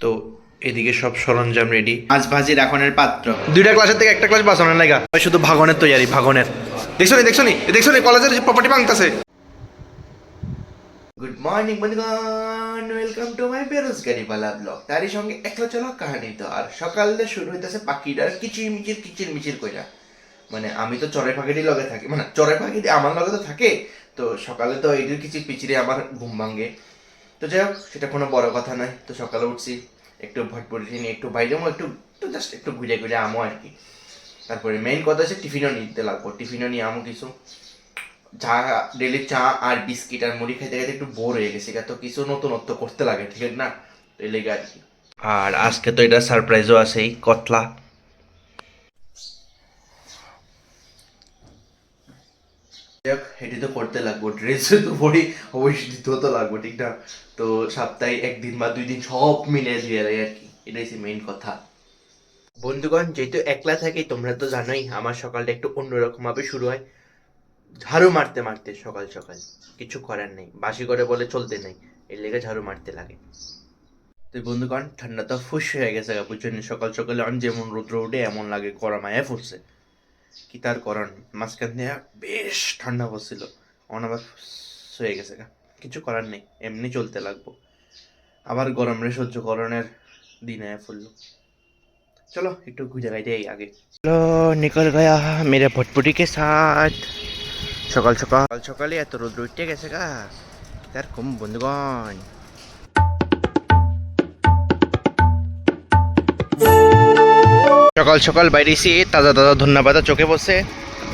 তো এদিকে সব সরঞ্জাম রেডি, মাছ ভাজির এখনের পাত্র, দুইটা ক্লাসের থেকে একটা ক্লাস বাঁচানোর লাগা শুধু ভাগনের তৈরি, ভাগনের। দেখছো নি কলেজের প্রপার্টি ভাঙতেছে। গুড মর্নিং বন্ধুগণ, ওয়েলকাম টু মাই বেরোজগারিওয়ালা ব্লগ। তারই সঙ্গে একলা চলা কাহিনী। তো আর সকালে শুরু হইতেছে পাখিটার কিচির মিচির কইরা। মানে আমি তো চড়াই পাখিটি লগে থাকি, মানে চড়াই পাখিটি আমার লগে তো থাকে। তো সকালে তো এইটির কিচির পিচিরে আমার ঘুম ভাঙে। তো যাই হোক, সেটা কোনো বড় কথা নয়। তো সকালে উঠছি, একটু ভটভটি নিয়ে একটু বাইরে একটু একটু জাস্ট একটু ঘুরে ঘুরে আমো আর কি। তারপরে মেইন কথা হচ্ছে টিফিনও নিতে লাগবো, টিফিনও নিয়ে আমো কিছু। চা, ডেলি চা আর বিস্কিট আর মুড়ি খাইতে খাইতে একটু বোর হয়ে গেছে, তো কিছু নতুনত্ব করতে লাগে, ঠিক আছে না? তো এই লেগে আর কি। আর আজকে তো এটা সারপ্রাইজও আছেই, কতলা। এটি তো করতে লাগবো, ড্রেস তো পরি অবশ্যই দিতেও তো লাগবো, ঠিক না? তো সপ্তাহে একদিন বা 2 দিন সব মিলে দিয়ে দেয় আর কি, এটাই হচ্ছে মেইন কথা। বন্ধুগণ, যেহেতু একলা থাকি তোমরা তো জানোই আমার সকালটা একটু অন্যরকম ভাবে শুরু হয়, ঝাড়ু মারতে মারতে। সকাল সকাল কিছু করার নেই, বাসি করে বলে চলতে নেই, এর লেগে ঝাড়ু মারতে লাগে। তো বন্ধুগণ, ঠান্ডা তো ফুস হয়ে গেছে বুঝছেন, সকাল সকালে অন যেমন রৌদ্র উঠে এমন লাগে গরমায় ফুটছে। কি তার করার, মাঝখান দিয়ে বেশ ঠান্ডা পড়ছিল, অনাবার হয়ে গেছে গা। কিছু করার নেই, এমনি চলতে লাগবো। আবার গরমে সহ্য করণের দিন আয়া পড়লো। চলো একটু ঘুরে গাইতে আগে। চলো নিকল গয়া মেরে ভটভটি কে সাথ। সকাল সকাল সকালে এত রোদ উঠতে গেছে গা, তার কম বন্ধুগণ। সকাল সকাল বাইরেছি, তাজা তাজা ধন্যা পাতা চোখে বসে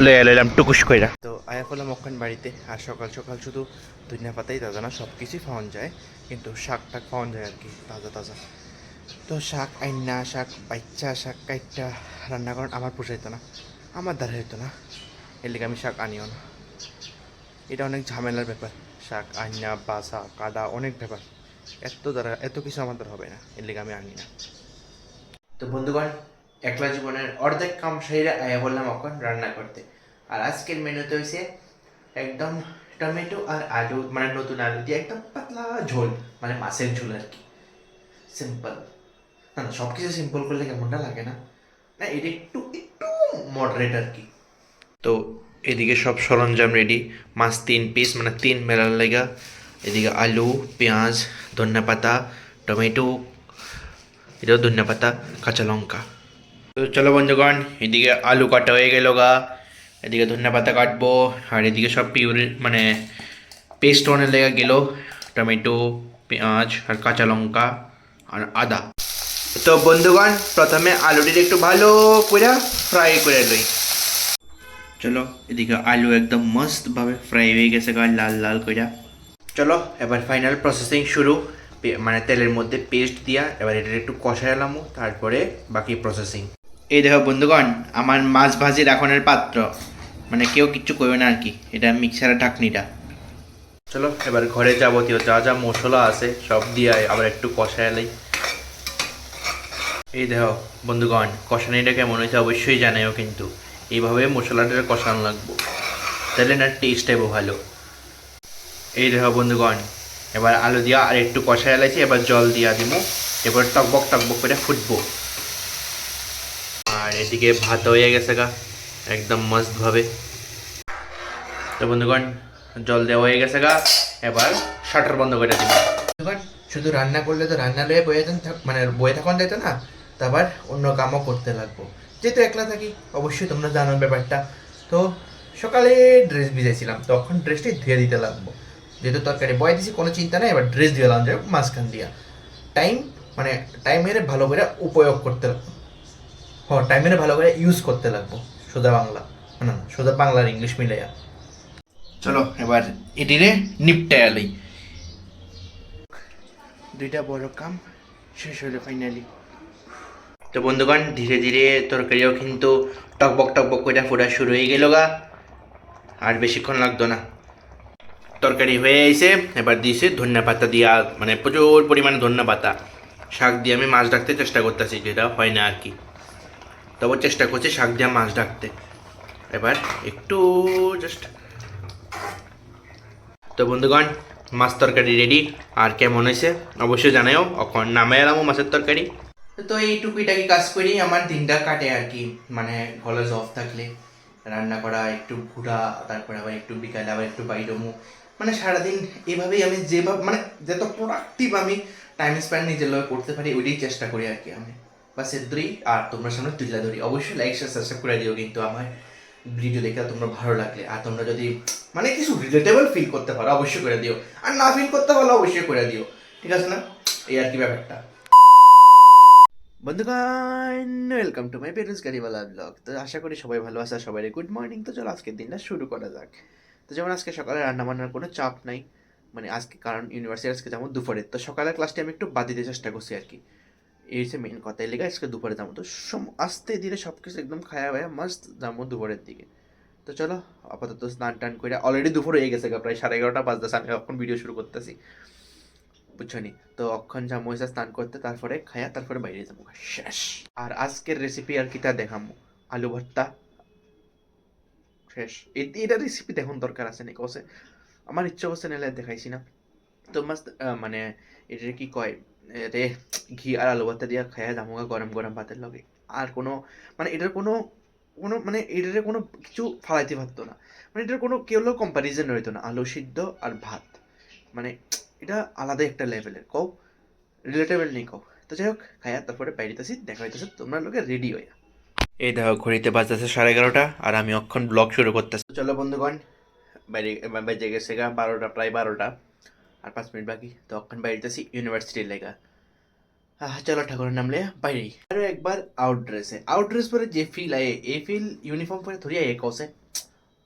লয়ে এলাম টুকুস কইরা। তো আয়া করলাম ওখান বাড়িতে। আর সকাল সকাল শুধু ধনিয়া পাতাই তাজা না, সব কিছুই পাওয়া যায়, কিন্তু শাক টাক পাওয়া যায় আর কি তাজা তাজা। তো শাক আইনা, শাক বাচ্চা, শাক কাইটটা রান্না করেন আমার পোষাইতো না, আমার দ্বারা হইতো না, এর লিগে আমি শাক আনিও না। এটা অনেক ঝামেলার ব্যাপার, শাক আইনা বাসা কাটা অনেক ব্যাপার, এত কিছু আমার দ্বারা হবে না, এর লিগে আমি আনি না। তো বন্ধুগণ, একলা জীবনের অর্ধেক কাম সেরে আয়া বললাম এখন রান্না করতে। আর আজকের মেনুতে হয়েছে একদম টমেটো আর আলু, মানে নতুন আলু দিয়ে একদম পাতলা ঝোল, মানে মাছের ঝোল আর কি, সিম্পল। না না, সব কিছু সিম্পল করলে কেমনটা লাগে না? না, এটা একটু একটু মডারেট আর কি। তো এদিকে সব সরঞ্জাম রেডি, মাছ 3 পিস, মানে 3 বেলার লেগা। এদিকে আলু, পেঁয়াজ, ধনিয়া পাতা, টমেটো, এটাও ধনিয়া পাতা, কাঁচা লঙ্কা। তো চলো বন্ধুগণ, এদিকে আলু কাটা হয়ে গেল গা, এদিকে ধনিয়া পাতা কাটবো, আর এদিকে সব পিউরি মানে পেস্ট বানার লেগে গেল, টমেটো, পেঁয়াজ আর কাঁচা লঙ্কা আর আদা। তো বন্ধুগণ, প্রথমে আলুটির একটু ভালো করে ফ্রাই করে লই। চলো, এদিকে আলু একদম মস্ত ভাবে ফ্রাই হয়ে গেছে গা, লাল লাল করে। চলো এবার ফাইনাল প্রসেসিং শুরু, মানে তেলের মধ্যে পেস্ট দিয়া এবার এটা একটু কষায় এলাম, তারপরে বাকি প্রসেসিং। এই দেখো বন্ধুগণ, আমার মাছ ভাজির এখনের পাত্র, মানে কেউ কিচ্ছু করবে না আর কি, এটা মিক্সারের ঢাকনিটা। চলো এবার ঘরে যাবতীয় যা যা মশলা আছে সব দিয়ে আবার একটু কষায় এলাই। এই দেখো বন্ধুগণ, কষানিটা কেমন হয়েছে অবশ্যই জানাইও, কিন্তু এইভাবে মশলাটা কষানো লাগবো, তাহলে না টেস্ট হবে ভালো। এই দেখো বন্ধুগণ, এবার আলু দিয়া আর একটু কষায় এলাইছি, এবার জল দিয়া দিব, এবার টকবক টকবক করে ফুটবো। আর এদিকে ভাত হয়ে গেছে গা একদম মস্ত ভাবে। তো বন্ধুগণ, জল দেওয়া হয়ে গেছে গা, এবার শাটার বন্ধ করে দিব। বন্ধুগণ, শুধু রান্না করলে তো রান্না লয়ে বয়ে মানে বয়ে থাকুন যাইতো না, তারপর অন্য কামও করতে লাগবো, যেহেতু একলা থাকি। অবশ্যই তোমরা জানো ব্যাপারটা। তো সকালে ড্রেস ভিজাইছিলাম, তখন ড্রেসটি ধুয়ে দিতে লাগবো, যেহেতু তরকারি বয়ে দিছি কোনো চিন্তা নেই। এবার ড্রেস দিয়ে দিলাম, যাই হোক মাঝখান দিয়া টাইম, মানে টাইমের ভালো করে উপয়োগ করতে লাগবো, টাইমের ভালো করে ইউজ করতে লাগবো, সোজা বাংলা, না সোজা বাংলা আর ইংলিশ মিলাইয়া। চলো এবার এটিরে নিপটায় আলাই, দুইটা বড় কাম শেষ হলো ফাইনালি। তো বন্ধুগণ, ধীরে ধীরে তরকারিও কিন্তু টকবক টকবক করে ফোটা শুরু হয়ে গেল গা, আর বেশিক্ষণ লাগতো না। তরকারি হয়ে আইছে, এবার দিয়েছে ধনিয়া পাতা দিয়া, মানে প্রচুর পরিমাণে ধনিয়া পাতা। শাক দিয়ে আমি মাছ ডাকতে চেষ্টা করতেছি, যেটা হয় না আর কি, তবে চেষ্টা করছি শাক দিয়ে মাছ ডাকতে। এবার একটু জাস্ট। তো বন্ধুগণ, মাছ তরকারি রেডি। আর কেমন হয়েছে অবশ্যই জানাও। এখন নামে এলামও মাছের তরকারি। তো এই টুকিটাকি কাজ করি আমার দিনটা কাটে আর কি, মানে কলেজ অফ থাকলে রান্না করা, একটু ঘোরা, তারপরে আবার একটু বিকালে আবার একটু বাইরমু, মানে সারাদিন এইভাবেই আমি যেভাবে মানে যত প্রোডাক্টিভ আমি টাইম স্পেন্ড নিজের লগে করতে পারি ওইটাই চেষ্টা করি আর কি আমি। বাস এদ্রি। আর তোমরা সামনে তুলে ধরি, অবশ্যই লাইক শেয়ার সাবস্ক্রাইব করে দিও কিন্তু আমার ভিডিও দেখে তোমরা ভালো লাগলে। আর তোমরা যদি মানে কিছু রিলেটেবল ফিল করতে পারো অবশ্যই করে দিও, আর না ফিল করতে পারলে অবশ্যই করে দিও, ঠিক আছে না? এই আর কি ব্যাপারটা। বন্ধুগণ, welcome to my parents Gariwala blog. তো আশা করি সবাই ভালো আছে, সবাই গুড মর্নিং। তো চলো আজকের দিনটা শুরু করা যাক। তো যেমন আজকে সকালে রান্না বান্নার কোনো চাপ নাই, মানে আজকে কারণ ইউনিভার্সিটি আজকে যেমন দুপুরে, তো সকালের ক্লাসটি আমি একটু বাদ দিতে চেষ্টা করছি আর কি। এই হচ্ছে মেন কথা, এর লেগে আজকে দুপুরে যাবো। তো আস্তে ধীরে সব কিছু একদম খায়া ভায়া মাস্ট যাবো দুপুরের দিকে। তো চলো আপাতত স্নান টান করে, অলরেডি দুপুর হয়ে গেছে, প্রায় 11:30 বাজতেছে, আমি এখন ভিডিও শুরু করতেছি, বুঝছো নি? তো অক্ষণ যাবো হয়েছে স্নান করতে, তারপরে খায়া তারপরে বাইরে যাবো, শেষ। আর আজকের রেসিপি আর কিটা দেখামো, আলু ভর্তা, শেষ। এটা রেসিপি দেখুন দরকার আছে নাকি কসে, আমার ইচ্ছা করছে নাহলে দেখাইছি না। তো মাস্ত মানে এটা কি কয় রে, ঘি আর আলু ভর্তা দিয়া খায়া জামুগা গরম গরম ভাতের লগে। আর কোনো মানে এটার কোনো কোনো মানে এটার কোনো কিছু ফালাইতে পারতো না, মানে এটার কোনো কেউ কম্পারিজন রইতো না, আলু সিদ্ধ আর ভাত, মানে এটা আলাদা একটা লেভেলের কও, রিলেটেবল নেই কও। তো যাই হোক খায়া তারপরে বাইরেতেছি, দেখা হইতেছে তোমরা লোকে রেডি হইয়া। এই দেখো ঘড়িতে বাজতেছে 11:30 আর আমি অক্ষণ ব্লগ শুরু করতেছি। চলো বন্ধুগণ, বাইরে বেজে গেছে 12টা, প্রায় 12টা আর 5 মিনিট বাকি। তো অক্ষণ বাইরেতেছি ইউনিভার্সিটির লেগা। চলো ঠাকুরের নাম লিয়া বাইরে। আরো একবার আউট ড্রেস পরে যে ফিল আয়ে, এই ফিল ইউনিফর্ম পরে ধরিয়া এ কসে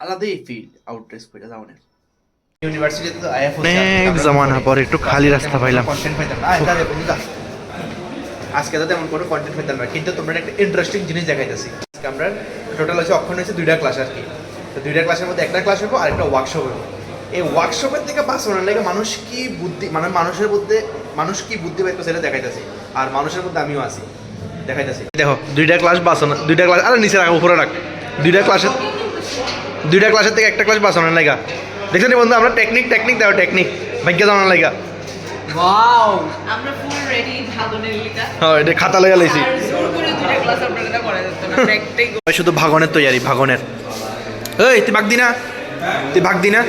আলাদাই ফিল আউট ড্রেস পরে যাও না। ইউনিভার্সিটিতে তো আয়া অনেক জামানা পর একটু খালি রাস্তা পাইলাম, কন্টেন্ট পাইতাম না এটা দেখো বুঝা। আজকে তো তেমন কোনো কন্টেন্ট পাইতাম না, কিন্তু তোমরা একটা ইন্টারেস্টিং জিনিস দেখাইতেছি। আজকে আমরা টোটাল হচ্ছে অক্ষণ হয়েছে 2টা ক্লাস আর কি। তো 2টা ক্লাসের মধ্যে একটা ক্লাস হবো আর একটা ওয়ার্কশপ হবো। এই ওয়ার্কশপের থেকে বাঁচানোর লাগে মানুষ কি বুদ্ধি, মানে মানুষ কি বুদ্ধি পাইতো সেটা দেখাইতেছি। আর মানুষের মধ্যে আমিও আছি, দেখাইতেছি। দেখো 2টা ক্লাস বাঁচানো, 2টা ক্লাস আরে নিচে রাখ উপরে রাখ, 2টা ক্লাসের থেকে একটা ক্লাস বাঁচানোর লাগা। দেখছো নি বন্ধু, আমরা টেকনিক দাও, টেকনিক ভাগ্য জানার লাগা। ওয়াও আমরা ফুল রেডি ভাগনের লিগা। হ্যাঁ এটা খাতা লাগা লাইছি, আর জোর করে দুইটা ক্লাস আপনারা করা যেত না, প্র্যাকটিস শুধু ভাগনের তৈরি, ভাগনের। এই তুই ভাগ দি না, তুই ভাগ দি না।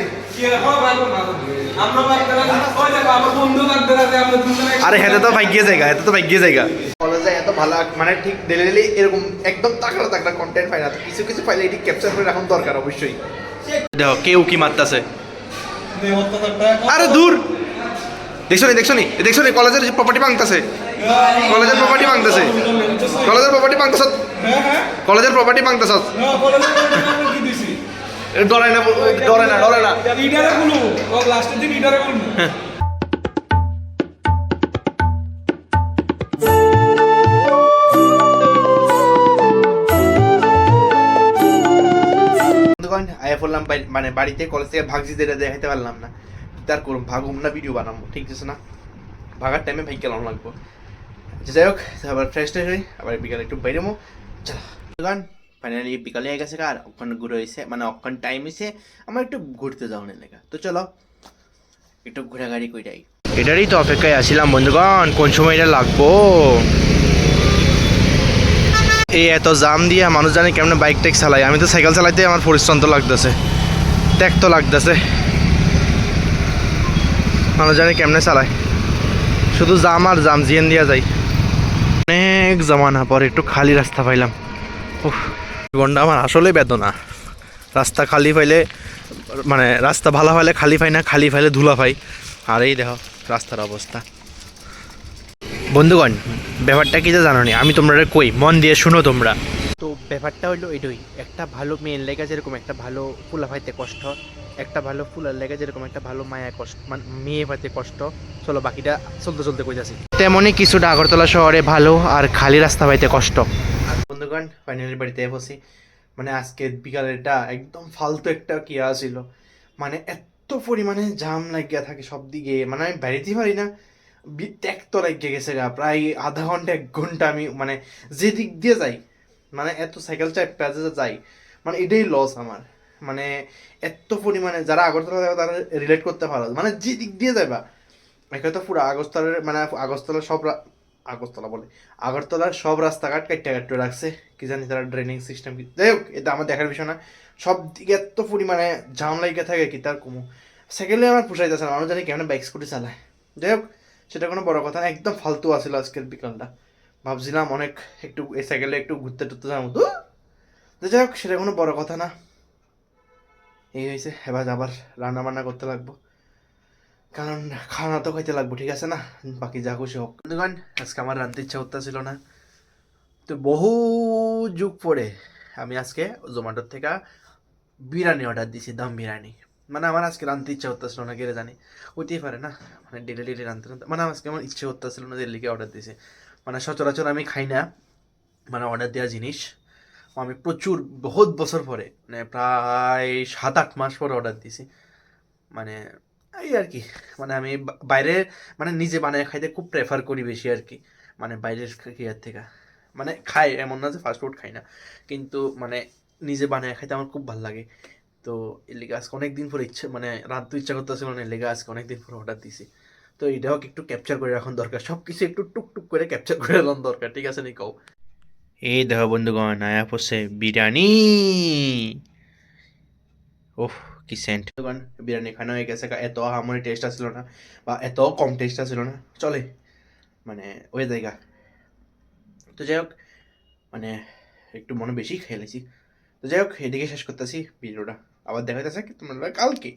আরে হেতে তো ভাগ্যে জায়গা, হেতে তো ভাগ্যে জায়গা। কলেজে এত ভালো মানে ঠিক ডেলি এরকম একদম তাকড়া তাকড়া কন্টেন্ট পাই না, তো কিছু কিছু পাইলে এটি ক্যাপচার করে রাখুন দরকার অবশ্যই। দেখো কেউ কি মারতাছে, আরে দূর। দেখছো নি কলেজের প্রপার্টি ভাঙতাছে, কলেজের প্রপার্টি ভাঙতাছে। ডরাই না। আয়া পড়লাম মানে বাড়িতে, কলেজ থেকে ভাগছি যেটা দেখাইতে পারলাম না, তার করুন ভাগুম না ভিডিও বানাবো, ঠিক আছে না? ভাগার টাইমে ভাই কেমন লাগবো। যাই হোক আবার ফ্রেশ হই, আবার বিকালে একটু বাইরেমো। চলো ফাইনালি বিকালে হয়ে গেছে, আর ওখানে ঘুরে হয়েছে, মানে ওখান টাইম হয়েছে আমার একটু ঘুরতে যাওয়ার লেগে। তো চলো একটু ঘোরাঘুরি কইরাই। এটারই তো অপেক্ষায় আসছিলাম বন্ধুগণ, কোন সময় এটা লাগবো। এই এত জাম দিয়া মানুষ জানে কেমন বাইক টেক চালাই, আমি তো সাইকেল চালাইতে আমার পরিশ্রম তো লাগতেছে, ত্যাগ তো লাগতেছে, মানুষ জানে কেমনে চালায়, শুধু জাম আর জাম জিয়ান দিয়া যায়। অনেক জামানা পরে একটু খালি রাস্তা পাইলাম। জীবনটা আমার আসলে বেদনা, রাস্তা খালি পাইলে মানে রাস্তা ভালো পাইলে খালি পাই না, খালি পাইলে ধুলা পাই। আর এই দেখো রাস্তার অবস্থা। বন্ধুগণ ব্যাপারটা কি জানো নি, আমি তোমরা কই মন দিয়ে শুনো তোমরা। তো ব্যাপারটা হইলো এটাই, একটা ভালো মেয়ের লেগে যেরকম একটা ভালো ফুলা পাইতে কষ্ট, একটা ভালো ফুলার লেগে যেরকম একটা ভালো মায়া কষ্ট, মানে মেয়ে পাইতে কষ্ট। চলো বাকিটা চলতে কই যাচ্ছি। তেমনই কিছুটা আগরতলা শহরে ভালো আর খালি রাস্তা পাইতে কষ্ট। বন্ধুগণ ফাইনালি বাড়িতে বসি, মানে আজকে বিকালেরটা একদম ফালতু একটা কি ছিল, মানে এত পরিমাণে জাম লাগিয়া থাকে সব দিকে, মানে আমি বেরিতেই পারি না, ট্যাগ তো লাগিয়ে গেছে গা, প্রায় আধা ঘন্টা 1 ঘন্টা আমি মানে যে দিক দিয়ে যাই, মানে এত সাইকেল চাই প্যাজে যাই, মানে এটাই লস আমার, মানে এত পরিমাণে যারা আগরতলা যাবে তারা রিলেট করতে পারো, মানে যে দিক দিয়ে যাবা এখানে তো পুরো আগরতলার মানে আগরতলার সব আগরতলা বলে আগরতলার সব রাস্তাঘাট কাটতে কাটতে রাখছে, কি জানি তারা ড্রেনিং সিস্টেম কি, যাই হোক এটা আমার দেখার বিষয় না। সব দিকে এত পরিমাণে জাম লাগিয়ে থাকে কি তার কমু, সেকেন্ডে আমার পোষাইতেছে না, মানুষ জানি কেমন বাইক স্কুটি চালায়। যাই হোক সেটা কোনো বড় কথা না, একদম ফালতু আসছিল আজকের বিকালটা। ভাবছিলাম অনেক একটু এই সাইকেলে একটু ঘুরতে টুরতে যাওয়ার মতো, তো যাই হোক সেটা কোনো বড় কথা না। এই হয়েছে, এবার আবার রান্না বান্না করতে লাগবো, কারণ খানা তো খাইতে লাগবো, ঠিক আছে না, বাকি যা খুশি হোক। বন্ধুগণ আজকে আমার রান্নার ইচ্ছা করতেছিল না, তো বহু যুগ পরে আমি আজকে জোম্যাটোর থেকে বিরিয়ানি অর্ডার দিছি, দম বিরিয়ানি। মানে আমার আজকে রান্নার ইচ্ছা করতেছিল না, কেড়ে জানি হইতেই পারে না, মানে ডেলি ডেলি রান্তে রান্তে মানে আজকে আমার ইচ্ছে করতেছিল না, দিল্লিকে অর্ডার দিছি। মানে সচরাচর আমি খাই না মানে অর্ডার দেওয়া জিনিস, আমি প্রচুর বহুত বছর পরে মানে প্রায় 7-8 মাস পরে অর্ডার দিছি। মানে এই আর কি, মানে আমি বাইরে মানে নিজে বানায় খাইতে খুব প্রেফার করি বেশি আর কি, মানে বাইরের ইয়ার থেকে। মানে খাই এমন না যে ফাস্ট ফুড খাই না, কিন্তু মানে নিজে বানায় খাইতে আমার খুব ভালো লাগে। তো এর লেগে আজকে অনেকদিন পরে ইচ্ছে মানে রাত তো ইচ্ছা করতেছিল না, এর লেগে আজকে অনেকদিন পরে অর্ডার দিছি। তো এটাও একটু ক্যাপচার করে রাখন দরকার, সব কিছু একটু টুকটুক করে ক্যাপচার করে রাখন দরকার, ঠিক আছে নি কও। এই দেখো বন্ধুগণ আয়া পড়ছে বিরিয়ানি, ওহ কি সেন্ট। বন্ধুগণ বিরিয়ানি খানা হয়ে গেছে, এত আমার টেস্ট আসছিল না বা এত কম টেস্ট আসছিল না, চলে মানে ওই জায়গা। তো যাই হোক মানে একটু মনে বেশি খেয়ে লেছি। তো যাই হোক এদিকে শেষ করতেছি ভিডিওটা, আবার দেখা যাচ্ছে কি তোমরা কালকে।